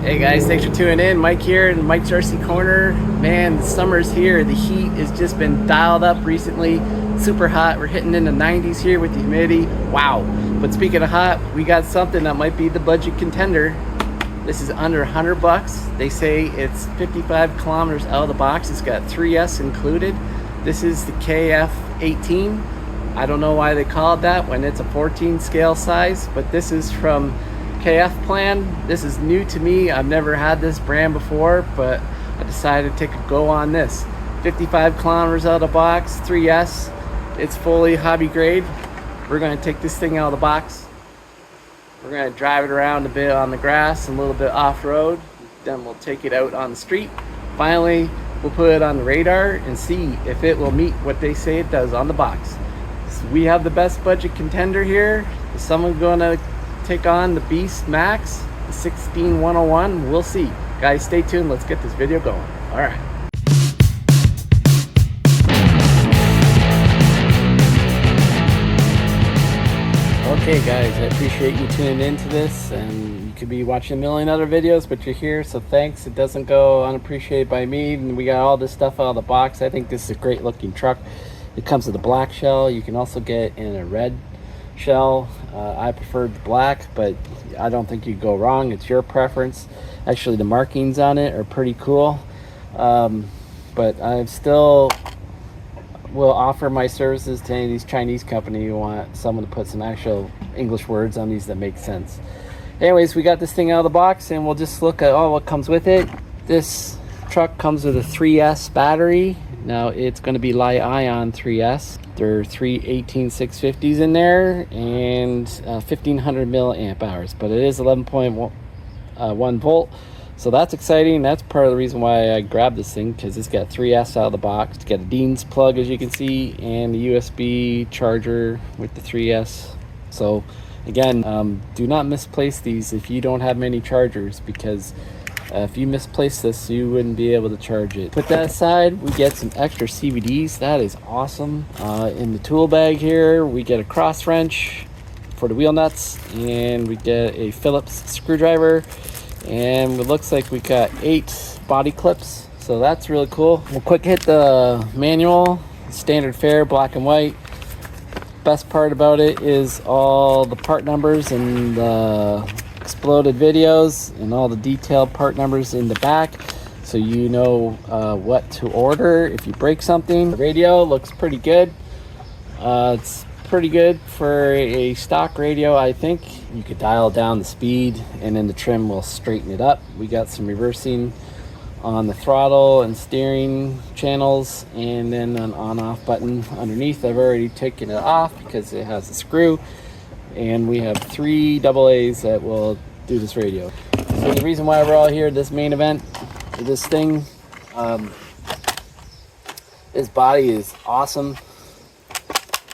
Hey guys, thanks for tuning in. Mike here in Mike's RC Corner. Man, the summer's here. The heat has just been dialed up recently. Super hot. We're hitting in the 90s here with the humidity. Wow. But speaking of hot, we got something that might be the budget contender. This is under $100. They say it's 55 kilometers out of the box. It's got 3S included. This is the Kf18. I don't know why they call it that when it's a 14 scale size, but this is from Kfplan. This is new to me. I've never had this brand before, but I decided to take a go on this. 55 kilometers out of the box, 3S. It's fully hobby grade. We're going to take this thing out of the box. We're going to drive it around a bit on the grass and a little bit off-road. Then we'll take it out on the street. Finally, we'll put it on the radar and see if it will meet what they say it does on the box. So we have the best budget contender here. Is someone going to take on the Beast Max, the 16101? We'll see. Guys, stay tuned. Let's get this video going. All right. Okay guys, I appreciate you tuning into this, and you could be watching a million other videos, but you're here, so thanks. It doesn't go unappreciated by me, and we got all this stuff out of the box. I think this is a great looking truck. It comes with a black shell. You can also get in a red shell. I preferred the black, but I don't think you go wrong. It's your preference. Actually, the markings on it are pretty cool, but I still will offer my services to any of these Chinese companies who want someone to put some actual English words on these that make sense. Anyways, we got this thing out of the box, and we'll just look at all what comes with it. This truck comes with a 3S battery. Now it's going to be light-ion 3S. There are three 18650s in there and 1500 milliamp hours, but it is 11.1 volt. So that's exciting. That's part of the reason why I grabbed this thing, because it's got 3S out of the box. It's got a Dean's plug, as you can see, and the USB charger with the 3S. So again, do not misplace these if you don't have many chargers, because if you misplace this, you wouldn't be able to charge it. Put that aside, we get some extra CVDs. That is awesome. In the tool bag here, we get a cross wrench for the wheel nuts, and we get a Phillips screwdriver. And it looks like we got 8 body clips, so that's really cool. We'll quick hit the manual, standard fare, black and white. Best part about it is all the part numbers and the exploded videos and all the detailed part numbers in the back, so you know what to order if you break something. The radio looks pretty good. It's pretty good for a stock radio. I think you could dial down the speed, and then the trim will straighten it up. We got some reversing on the throttle and steering channels, and then an on-off button underneath. I've already taken it off because it has a screw, and we have 3 AA's that will do this radio. So the reason why we're all here at this main event, this thing, this body is awesome.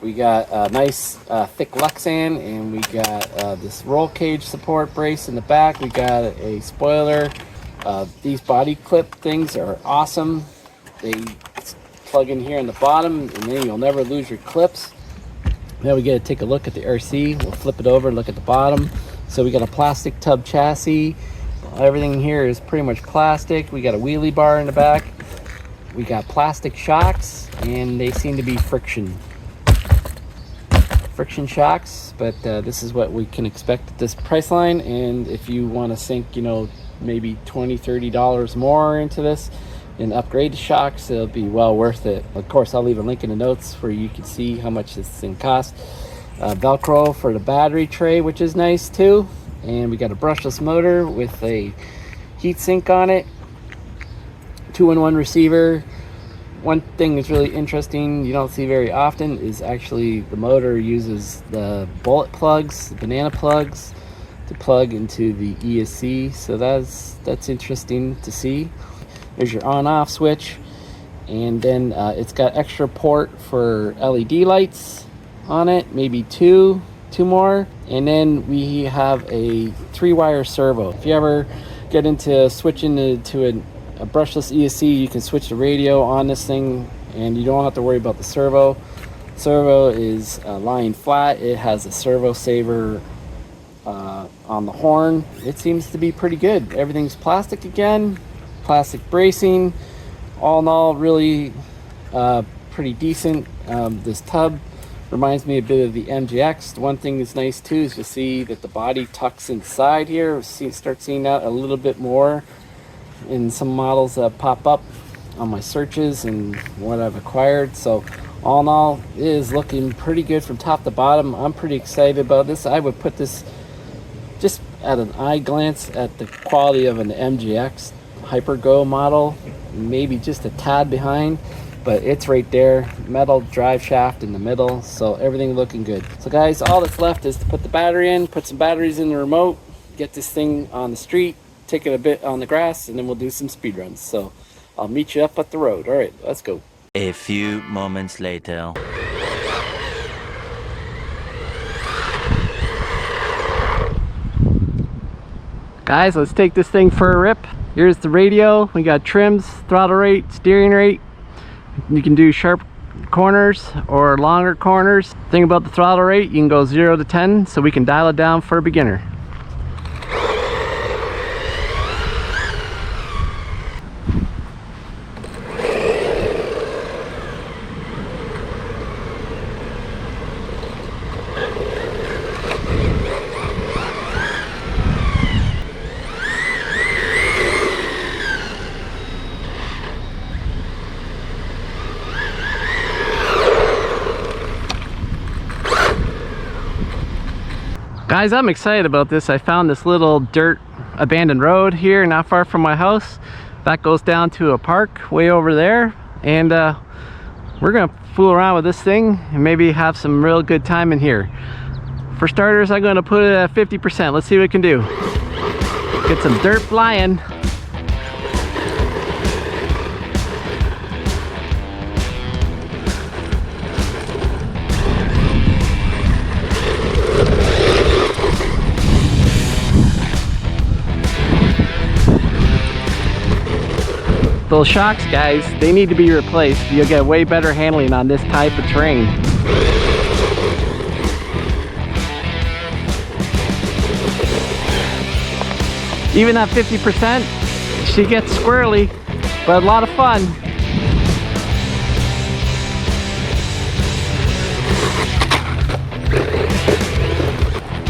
We got a nice thick Lexan, and we got this roll cage support brace in the back. We got a spoiler. These body clip things are awesome. They plug in here in the bottom, and then you'll never lose your clips. Now we get to take a look at the RC. We'll flip it over and look at the bottom. So we got a plastic tub chassis. Everything here is pretty much plastic. We got a wheelie bar in the back. We got plastic shocks, and they seem to be friction shocks, but this is what we can expect at this price line. And if you want to sink, you know, maybe $20-30 more into this and upgrade the shocks, it'll be well worth it. Of course, I'll leave a link in the notes where you can see how much this thing costs. Velcro for the battery tray, which is nice too. And we got a brushless motor with a heat sink on it, 2-in-1 receiver. One thing that's really interesting, you don't see very often, is actually the motor uses the bullet plugs, the banana plugs, to plug into the ESC. So that's interesting to see. There's your on-off switch, and then it's got extra port for LED lights on it, maybe two more. And then we have a 3-wire servo. If you ever get into switching to a brushless ESC, you can switch the radio on this thing, and you don't have to worry about the servo. Servo is lying flat. It has a servo saver on the horn, it seems to be pretty good. Everything's plastic again, plastic bracing. All in all, really pretty decent. This tub reminds me a bit of the MGX. One thing that's nice too is you see that the body tucks inside here. Start seeing that a little bit more in some models that pop up on my searches and what I've acquired. So all in all, it is looking pretty good from top to bottom. I'm pretty excited about this. I would put this just at an eye glance at the quality of an MGX Hypergo model, maybe just a tad behind, but it's right there. Metal drive shaft in the middle, so everything looking good. So guys, all that's left is to put the battery in, put some batteries in the remote, get this thing on the street, take it a bit on the grass, and then we'll do some speed runs. So I'll meet you up at the road. All right, let's go. A few moments later. Guys, let's take this thing for a rip. Here's the radio. We got trims, throttle rate, steering rate. You can do sharp corners or longer corners. Thing about the throttle rate, you can go 0 to 10, so we can dial it down for a beginner. Guys, I'm excited about this. I found this little dirt abandoned road here not far from my house. That goes down to a park way over there, and we're gonna fool around with this thing and maybe have some real good time in here. For starters, I'm gonna put it at 50%. Let's see what it can do. Get some dirt flying. Those shocks, guys, they need to be replaced. You'll get way better handling on this type of terrain. Even at 50%, she gets squirrely, but a lot of fun.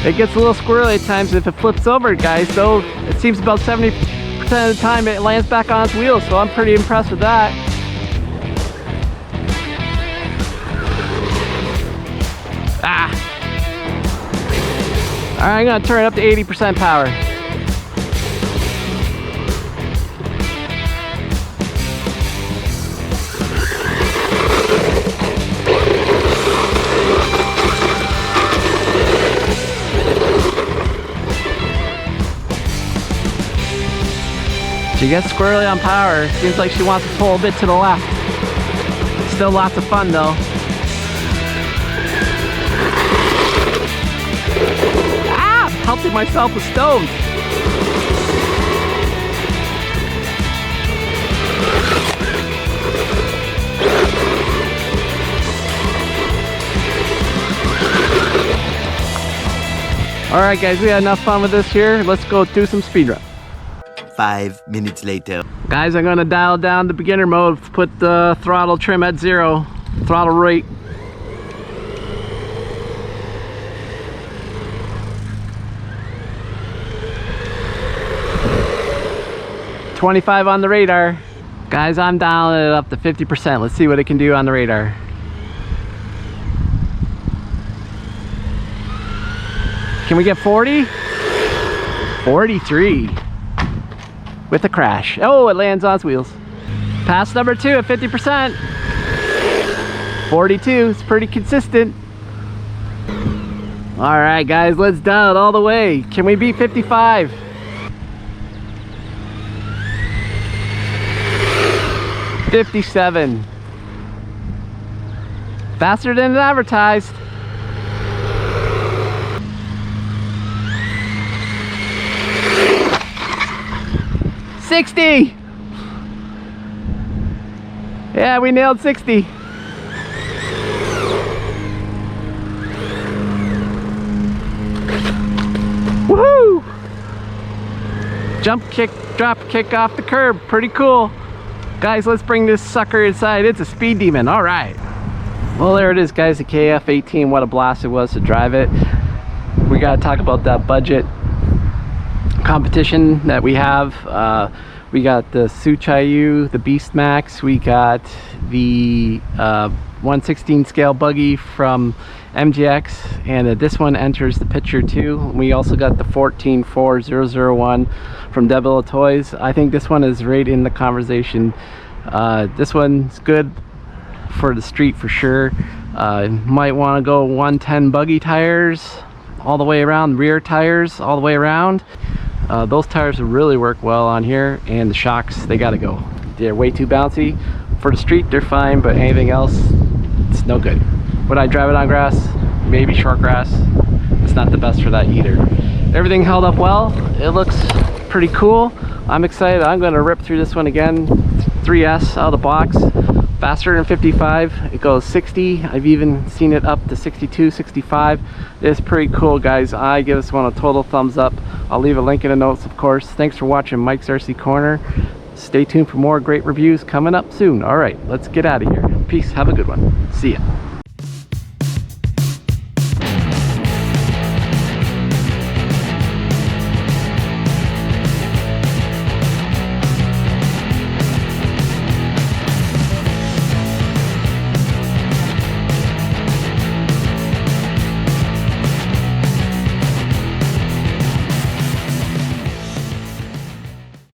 It gets a little squirrely at times if it flips over, guys, though it seems about 70% of the time it lands back on its wheels, so I'm pretty impressed with that. Alright, I'm gonna turn it up to 80% power. She gets squirrely on power. Seems like she wants to pull a bit to the left. Still lots of fun though. Ah! Helping myself with stones. Alright guys, we had enough fun with this here. Let's go do some speed run. 5 minutes later. Guys, I'm gonna dial down the beginner mode, put the throttle trim at 0, throttle rate. $25 on the radar. Guys, I'm dialing it up to 50%. Let's see what it can do on the radar. Can we get 40? 43. With a crash. Oh, it lands on its wheels. Pass number 2 at 50%. 42, it's pretty consistent. All right, guys, let's dial it all the way. Can we beat 55? $57. Faster than it advertised. $60. Yeah, we nailed 60. Woohoo! Woohoo! Jump kick, drop kick off the curb. Pretty cool. Guys, let's bring this sucker inside. It's a speed demon. All right. Well, there it is, guys. The Kf18. What a blast it was to drive it. We got to talk about that budget competition that we have. We got the Suchayu, the Beast Max. We got the 1/16 scale buggy from MGX, and this one enters the picture too. We also got the 14401 from Debilla Toys. I think this one is right in the conversation. This one's good for the street for sure. Might want to go 110 buggy tires all the way around, rear tires all the way around. Those tires really work well on here, and the shocks, they gotta go. They're way too bouncy. For the street, they're fine, but anything else, it's no good. Would I drive it on grass? Maybe short grass. It's not the best for that either. Everything held up well. It looks pretty cool. I'm excited. I'm gonna rip through this one again. 3S out of the box. Faster than 55. It goes 60. I've even seen it up to 62, 65. It's pretty cool, guys. I give this one a total thumbs up. I'll leave a link in the notes, of course. Thanks for watching Mike's RC Corner. Stay tuned for more great reviews coming up soon. All right, let's get out of here. Peace. Have a good one. See ya.